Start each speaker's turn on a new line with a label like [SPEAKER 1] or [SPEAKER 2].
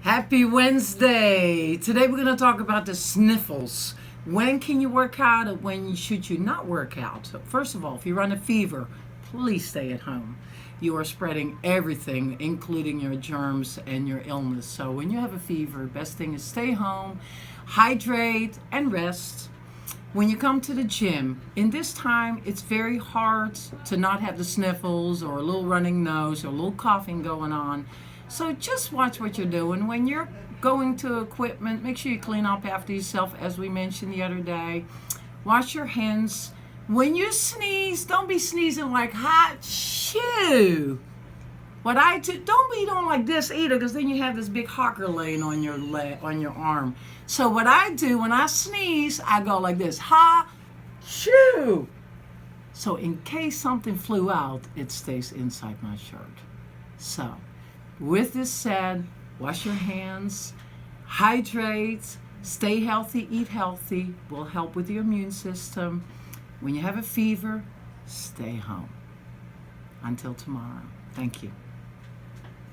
[SPEAKER 1] Happy Wednesday! Today we're going to talk about the sniffles. When can you work out and when should you not work out? So first of all, if you run a fever, please stay at home. You are spreading everything, including your germs and your illness. So when you have a fever, best thing is stay home, hydrate, and rest. When you come to the gym, in this time, it's very hard to not have the sniffles or a little running nose or a little coughing going on. So just watch what you're doing. When you're going to equipment, make sure you clean up after yourself, as we mentioned the other day. Wash your hands. When you sneeze, don't be sneezing like hot shoo. What I do, don't be doing like this either, because then you have this big hawker laying on your leg, on your arm. So what I do when I sneeze, I go like this, ha, shoo. So in case something flew out, it stays inside my shirt. So with this said, wash your hands, hydrate, stay healthy, eat healthy, will help with your immune system. When you have a fever, stay home. Until tomorrow. Thank you.